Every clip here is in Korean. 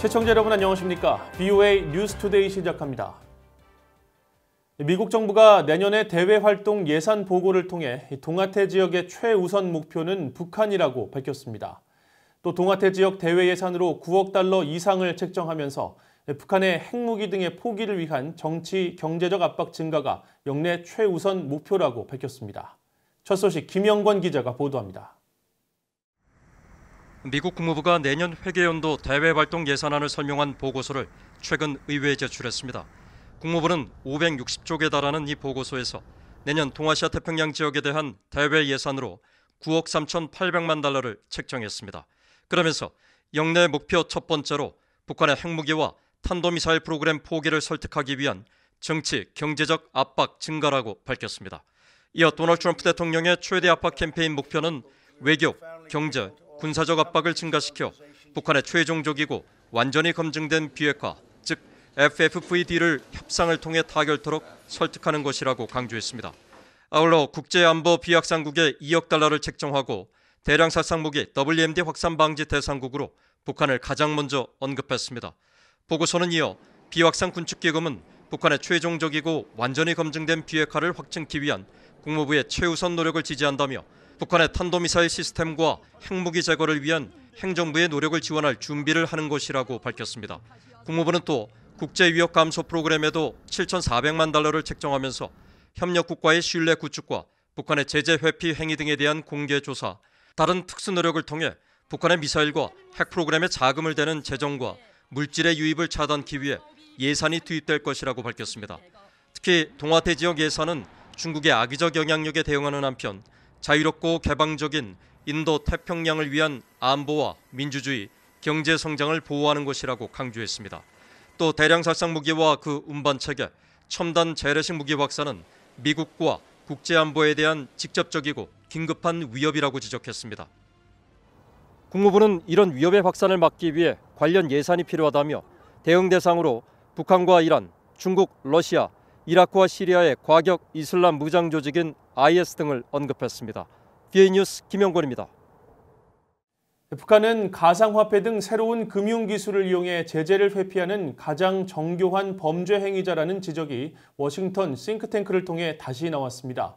시청자 여러분 안녕하십니까? BOA 뉴스투데이 시작합니다. 미국 정부가 내년에 대외 활동 예산 보고를 통해 동아태 지역의 최우선 목표는 북한이라고 밝혔습니다. 또 동아태 지역 대외 예산으로 9억 달러 이상을 책정하면서 북한의 핵무기 등의 포기를 위한 정치, 경제적 압박 증가가 역내 최우선 목표라고 밝혔습니다. 첫 소식 김영권 기자가 보도합니다. 미국 국무부가 내년 회계연도 대외활동 예산안을 설명한 보고서를 최근 의회에 제출했습니다. 국무부는 560쪽에 달하는 이 보고서에서 내년 동아시아 태평양 지역에 대한 대외 예산으로 9억 3,800만 달러를 책정했습니다. 그러면서 역내 목표 첫 번째로 북한의 핵무기와 탄도미사일 프로그램 포기를 설득하기 위한 정치, 경제적 압박 증가라고 밝혔습니다. 이어 도널드 트럼프 대통령의 최대 압박 캠페인 목표는 외교, 경제, 군사적 압박을 증가시켜 북한의 최종적이고 완전히 검증된 비핵화, 즉 FFVD를 협상을 통해 타결토록 설득하는 것이라고 강조했습니다. 아울러 국제안보 비확산국에 2억 달러를 책정하고 대량 살상무기 WMD 확산 방지 대상국으로 북한을 가장 먼저 언급했습니다. 보고서는 이어 비확산 군축기금은 북한의 최종적이고 완전히 검증된 비핵화를 확증하기 위한 국무부의 최우선 노력을 지지한다며 북한의 탄도미사일 시스템과 핵무기 제거를 위한 행정부의 노력을 지원할 준비를 하는 것이라고 밝혔습니다. 국무부는 또 국제위협 감소 프로그램에도 7,400만 달러를 책정하면서 협력국과의 신뢰 구축과 북한의 제재 회피 행위 등에 대한 공개 조사, 다른 특수 노력을 통해 북한의 미사일과 핵 프로그램에 자금을 대는 재정과 물질의 유입을 차단하기 위해 예산이 투입될 것이라고 밝혔습니다. 특히 동아태 지역 예산은 중국의 악의적 영향력에 대응하는 한편 자유롭고 개방적인 인도 태평양을 위한 안보와 민주주의, 경제 성장을 보호하는 것이라고 강조했습니다. 또 대량 살상 무기와 그 운반체계, 첨단 재래식 무기 확산은 미국과 국제안보에 대한 직접적이고 긴급한 위협이라고 지적했습니다. 국무부는 이런 위협의 확산을 막기 위해 관련 예산이 필요하다며 대응 대상으로 북한과 이란, 중국, 러시아, 이라크와 시리아의 과격 이슬람 무장 조직인 IS 등을 언급했습니다. BOA 뉴스 김영권입니다. 북한은 가상화폐 등 새로운 금융기술을 이용해 제재를 회피하는 가장 정교한 범죄 행위자라는 지적이 워싱턴 싱크탱크를 통해 다시 나왔습니다.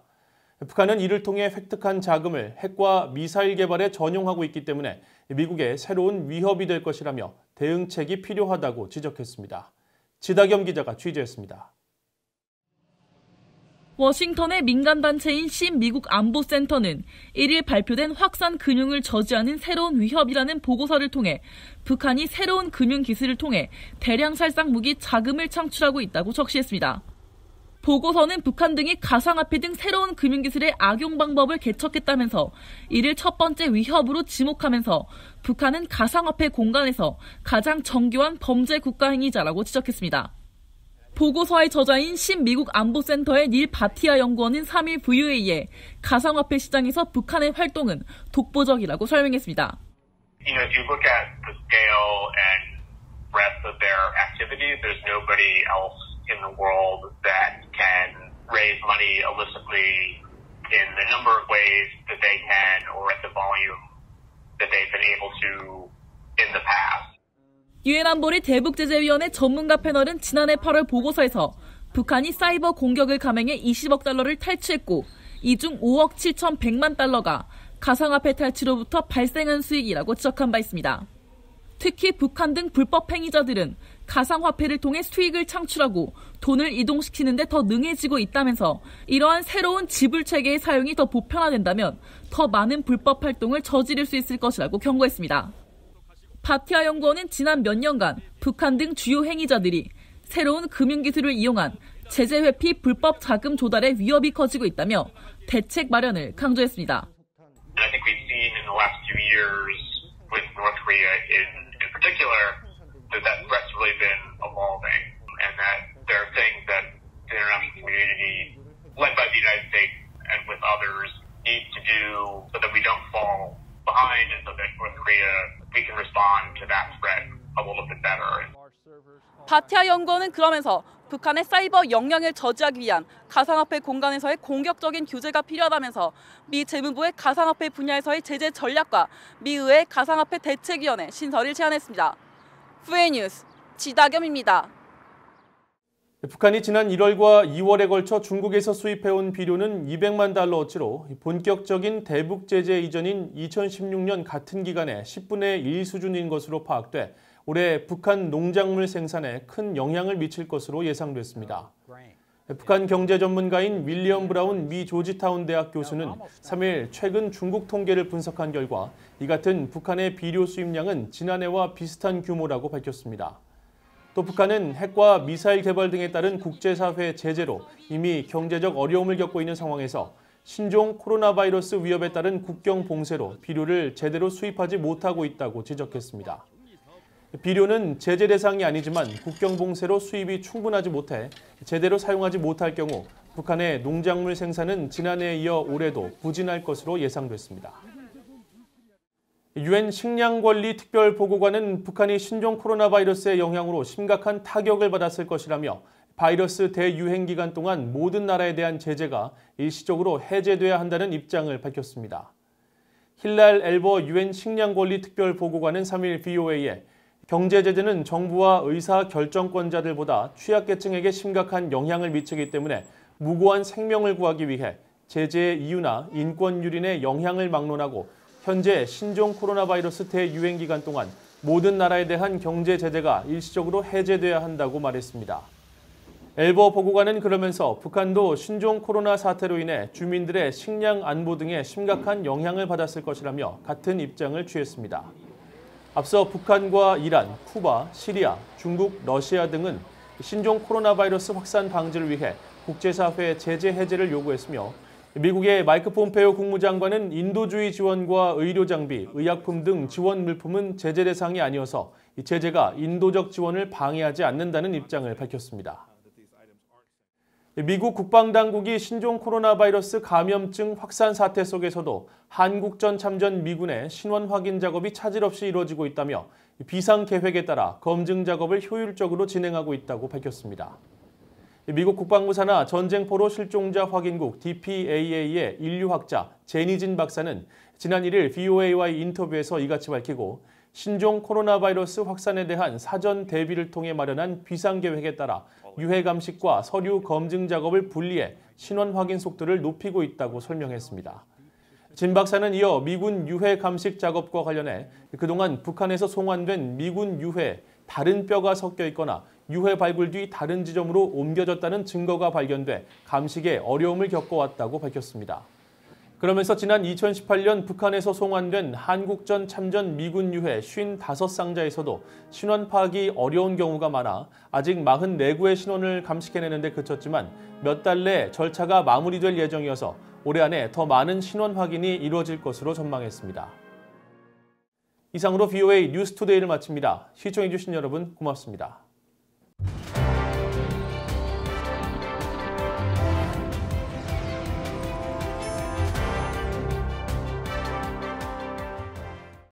북한은 이를 통해 획득한 자금을 핵과 미사일 개발에 전용하고 있기 때문에 미국의 새로운 위협이 될 것이라며 대응책이 필요하다고 지적했습니다. 지다겸 기자가 취재했습니다. 워싱턴의 민간단체인 미국 안보센터는 1일 발표된 확산 금융을 저지하는 새로운 위협이라는 보고서를 통해 북한이 새로운 금융기술을 통해 대량 살상 무기 자금을 창출하고 있다고 적시했습니다. 보고서는 북한 등이 가상화폐 등 새로운 금융기술의 악용 방법을 개척했다면서 이를 첫 번째 위협으로 지목하면서 북한은 가상화폐 공간에서 가장 정교한 범죄 국가 행위자라고 지적했습니다. 보고서의 저자인 미국 안보센터의 닐 바티아 연구원은 3일 VOA에 가상화폐 시장에서 북한의 활동은 독보적이라고 설명했습니다. If you look at the scale and breadth of their activities, there's nobody else in the world that can raise money illicitly in the number of ways that they can or at the volume that they've been able to in the past. 유엔 안보리 대북제재위원회 전문가 패널은 지난해 8월 보고서에서 북한이 사이버 공격을 감행해 20억 달러를 탈취했고 이 중 5억 7,100만 달러가 가상화폐 탈취로부터 발생한 수익이라고 지적한 바 있습니다. 특히 북한 등 불법 행위자들은 가상화폐를 통해 수익을 창출하고 돈을 이동시키는 데 더 능해지고 있다면서 이러한 새로운 지불체계의 사용이 더 보편화된다면 더 많은 불법 활동을 저지를 수 있을 것이라고 경고했습니다. 바티아 연구원은 지난 몇 년간 북한 등 주요 행위자들이 새로운 금융기술을 이용한 제재 회피 불법 자금 조달의 위협이 커지고 있다며 대책 마련을 강조했습니다. I think we've seen in the last few years with North Korea in particular that threat's really been evolving and that there are things that the international community, led by the United States and with others, need to do so that we don't fall behind and so that North Korea, we can respond to that threat a little bit better. 바티아 연구원은 그러면서 북한의 사이버 역량을 저지하기 위한 가상화폐 공간에서의 공격적인 규제가 필요하다면서 미 재무부의 가상화폐 분야에서의 제재 전략과 미 의회 가상화폐 대책위원회 신설을 제안했습니다. VA 뉴스 지다겸입니다. 북한이 지난 1월과 2월에 걸쳐 중국에서 수입해온 비료는 200만 달러어치로 본격적인 대북 제재 이전인 2016년 같은 기간에 10분의 1 수준인 것으로 파악돼 올해 북한 농작물 생산에 큰 영향을 미칠 것으로 예상됐습니다. 북한 경제 전문가인 윌리엄 브라운 미 조지타운 대학 교수는 3일 최근 중국 통계를 분석한 결과 이 같은 북한의 비료 수입량은 지난해와 비슷한 규모라고 밝혔습니다. 또 북한은 핵과 미사일 개발 등에 따른 국제사회 제재로 이미 경제적 어려움을 겪고 있는 상황에서 신종 코로나 바이러스 위협에 따른 국경 봉쇄로 비료를 제대로 수입하지 못하고 있다고 지적했습니다. 비료는 제재 대상이 아니지만 국경 봉쇄로 수입이 충분하지 못해 제대로 사용하지 못할 경우 북한의 농작물 생산은 지난해에 이어 올해도 부진할 것으로 예상됐습니다. 유엔 식량권리 특별보고관은 북한이 신종 코로나 바이러스의 영향으로 심각한 타격을 받았을 것이라며 바이러스 대유행 기간 동안 모든 나라에 대한 제재가 일시적으로 해제돼야 한다는 입장을 밝혔습니다. 힐랄 엘버 유엔 식량권리 특별보고관은 3일 VOA에 경제 제재는 정부와 의사 결정권자들보다 취약계층에게 심각한 영향을 미치기 때문에 무고한 생명을 구하기 위해 제재의 이유나 인권 유린의 영향을 막론하고 현재 신종 코로나 바이러스 대유행 기간 동안 모든 나라에 대한 경제 제재가 일시적으로 해제돼야 한다고 말했습니다. 엘버 보고관은 그러면서 북한도 신종 코로나 사태로 인해 주민들의 식량 안보 등에 심각한 영향을 받았을 것이라며 같은 입장을 취했습니다. 앞서 북한과 이란, 쿠바, 시리아, 중국, 러시아 등은 신종 코로나 바이러스 확산 방지를 위해 국제사회 제재 해제를 요구했으며 미국의 마이크 폼페이오 국무장관은 인도주의 지원과 의료 장비, 의약품 등 지원 물품은 제재 대상이 아니어서 이 제재가 인도적 지원을 방해하지 않는다는 입장을 밝혔습니다. 미국 국방당국이 신종 코로나 바이러스 감염증 확산 사태 속에서도 한국전 참전 미군의 신원 확인 작업이 차질 없이 이루어지고 있다며 비상 계획에 따라 검증 작업을 효율적으로 진행하고 있다고 밝혔습니다. 미국 국방부 산하 전쟁포로 실종자 확인국 DPAA의 인류학자 제니진 박사는 지난 1일 VOA와의 인터뷰에서 이같이 밝히고 신종 코로나 바이러스 확산에 대한 사전 대비를 통해 마련한 비상계획에 따라 유해 감식과 서류 검증 작업을 분리해 신원 확인 속도를 높이고 있다고 설명했습니다. 진 박사는 이어 미군 유해 감식 작업과 관련해 그동안 북한에서 송환된 미군 유해에 다른 뼈가 섞여 있거나 유해 발굴 뒤 다른 지점으로 옮겨졌다는 증거가 발견돼 감식에 어려움을 겪어왔다고 밝혔습니다. 그러면서 지난 2018년 북한에서 송환된 한국전 참전 미군 유해 55상자에서도 신원 파악이 어려운 경우가 많아 아직 44구의 신원을 감식해내는 데 그쳤지만 몇 달 내 절차가 마무리될 예정이어서 올해 안에 더 많은 신원 확인이 이루어질 것으로 전망했습니다. 이상으로 VOA 뉴스투데이를 마칩니다. 시청해주신 여러분 고맙습니다.